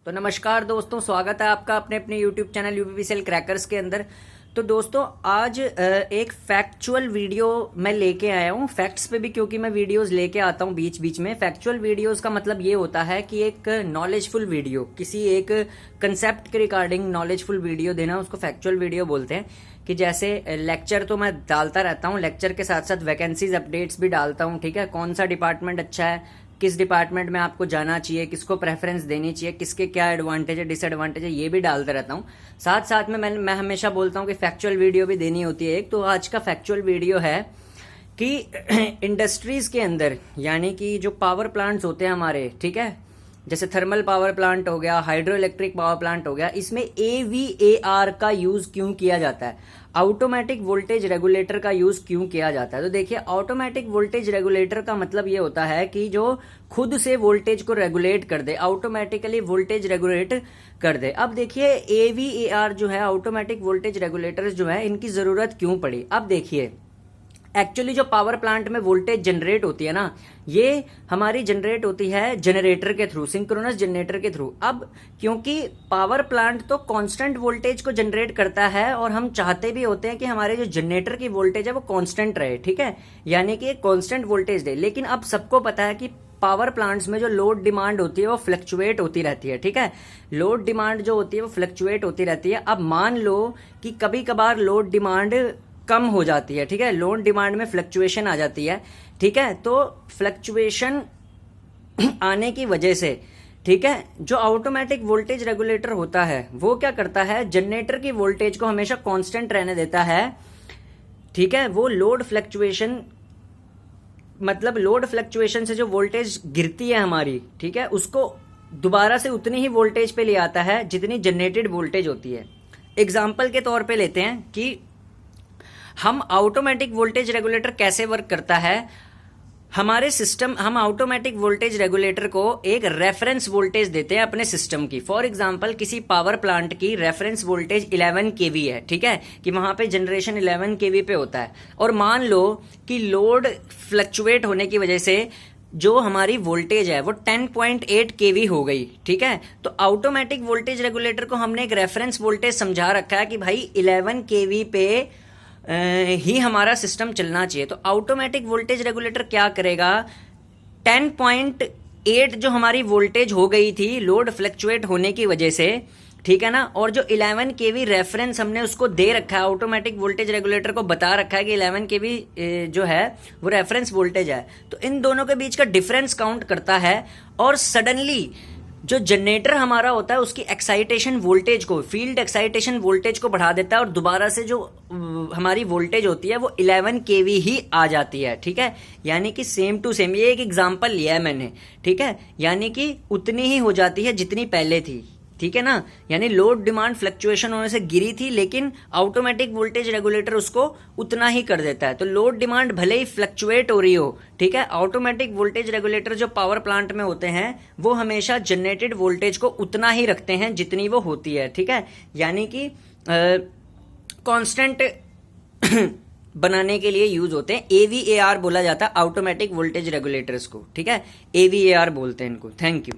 तो नमस्कार दोस्तों, स्वागत है आपका अपने अपने YouTube चैनल यूपीपीसीएल क्रैकर्स के अंदर। तो दोस्तों आज एक फैक्चुअल वीडियो मैं लेके आया हूँ फैक्ट्स पे भी, क्योंकि मैं वीडियोस लेके आता हूँ बीच बीच में। फैक्चुअल वीडियोस का मतलब ये होता है कि एक नॉलेजफुल वीडियो, किसी एक कंसेप्ट के रिगार्डिंग नॉलेजफुल वीडियो देना, उसको फैक्चुअल वीडियो बोलते हैं। कि जैसे लेक्चर तो मैं डालता रहता हूँ, लेक्चर के साथ साथ वैकेंसीज अपडेट्स भी डालता हूँ। ठीक है, कौन सा डिपार्टमेंट अच्छा है, किस डिपार्टमेंट में आपको जाना चाहिए, किसको प्रेफरेंस देनी चाहिए, किसके क्या एडवांटेज है डिसएडवांटेज है, ये भी डालता रहता हूँ। साथ साथ में मैं हमेशा बोलता हूँ कि फैक्चुअल वीडियो भी देनी होती है एक। तो आज का फैक्चुअल वीडियो है कि इंडस्ट्रीज के अंदर, यानी कि जो पावर प्लांट्स होते हैं हमारे, ठीक है, जैसे थर्मल पावर प्लांट हो गया, हाइड्रो इलेक्ट्रिक पावर प्लांट हो गया, इसमें AVAR का यूज क्यों किया जाता है, ऑटोमेटिक वोल्टेज रेगुलेटर का यूज क्यों किया जाता है। तो देखिए, ऑटोमेटिक वोल्टेज रेगुलेटर का मतलब ये होता है कि जो खुद से वोल्टेज को रेगुलेट कर दे, ऑटोमेटिकली वोल्टेज रेगुलेट कर दे। अब देखिए, AVAR जो है, ऑटोमेटिक वोल्टेज रेगुलेटर जो है, इनकी जरूरत क्यों पड़ी। अब देखिए, एक्चुअली जो पावर प्लांट में वोल्टेज जनरेट होती है ना, ये हमारी जनरेट होती है जनरेटर के थ्रू, सिंक्रोनस जनरेटर के थ्रू। अब क्योंकि पावर प्लांट तो कांस्टेंट वोल्टेज को जनरेट करता है, और हम चाहते भी होते हैं कि हमारे जो जनरेटर की वोल्टेज है वो कांस्टेंट रहे, ठीक है, यानी कि कांस्टेंट वोल्टेज दे। लेकिन अब सबको पता है कि पावर प्लांट्स में जो लोड डिमांड होती है वो फ्लक्चुएट होती रहती है। ठीक है, लोड डिमांड जो होती है वो फ्लक्चुएट होती रहती है। अब मान लो कि कभी कभार लोड डिमांड कम हो जाती है, ठीक है, लोड डिमांड में फ्लक्चुएशन आ जाती है, ठीक है। तो फ्लक्चुएशन आने की वजह से, ठीक है, जो ऑटोमेटिक वोल्टेज रेगुलेटर होता है वो क्या करता है, जनरेटर की वोल्टेज को हमेशा कांस्टेंट रहने देता है, ठीक है। वो लोड फ्लक्चुएशन, मतलब लोड फ्लक्चुएशन से जो वोल्टेज गिरती है हमारी, ठीक है, उसको दोबारा से उतनी ही वोल्टेज पे ले आता है जितनी जनरेटेड वोल्टेज होती है। एग्जाम्पल के तौर पे लेते हैं कि हम ऑटोमेटिक वोल्टेज रेगुलेटर कैसे वर्क करता है। हमारे सिस्टम, हम ऑटोमेटिक वोल्टेज रेगुलेटर को एक रेफरेंस वोल्टेज देते हैं अपने सिस्टम की। फॉर एग्जांपल, किसी पावर प्लांट की रेफरेंस वोल्टेज 11 kV है, ठीक है, कि वहां पे जनरेशन 11 kV पे होता है, और मान लो कि लोड फ्लक्चुएट होने की वजह से जो हमारी वोल्टेज है वो 10.8 kV हो गई, ठीक है। तो ऑटोमेटिक वोल्टेज रेगुलेटर को हमने एक रेफरेंस वोल्टेज समझा रखा है कि भाई 11 kV पे ही हमारा सिस्टम चलना चाहिए। तो ऑटोमेटिक वोल्टेज रेगुलेटर क्या करेगा, 10.8 जो हमारी वोल्टेज हो गई थी लोड फ्लक्चुएट होने की वजह से, ठीक है ना, और जो 11 kV रेफरेंस हमने उसको दे रखा है, ऑटोमेटिक वोल्टेज रेगुलेटर को बता रखा है कि 11 kV जो है वो रेफरेंस वोल्टेज है, तो इन दोनों के बीच का डिफरेंस काउंट करता है, और सडनली जो जनरेटर हमारा होता है उसकी एक्साइटेशन वोल्टेज को, फील्ड एक्साइटेशन वोल्टेज को बढ़ा देता है, और दोबारा से जो हमारी वोल्टेज होती है वो 11 kV ही आ जाती है, ठीक है। यानी कि सेम टू सेम, ये एक एग्जांपल लिया है मैंने, ठीक है, यानी कि उतनी ही हो जाती है जितनी पहले थी, ठीक है ना। यानी लोड डिमांड फ्लक्चुएशन होने से गिरी थी, लेकिन ऑटोमेटिक वोल्टेज रेगुलेटर उसको उतना ही कर देता है। तो लोड डिमांड भले ही फ्लक्चुएट हो रही हो, ठीक है, ऑटोमेटिक वोल्टेज रेगुलेटर जो पावर प्लांट में होते हैं वो हमेशा जनरेटेड वोल्टेज को उतना ही रखते हैं जितनी वो होती है, ठीक है। यानी कि कांस्टेंट बनाने के लिए यूज होते हैं। AVAR बोला जाता है ऑटोमेटिक वोल्टेज रेगुलेटर्स को, ठीक है, AVAR बोलते हैं इनको। Thank you.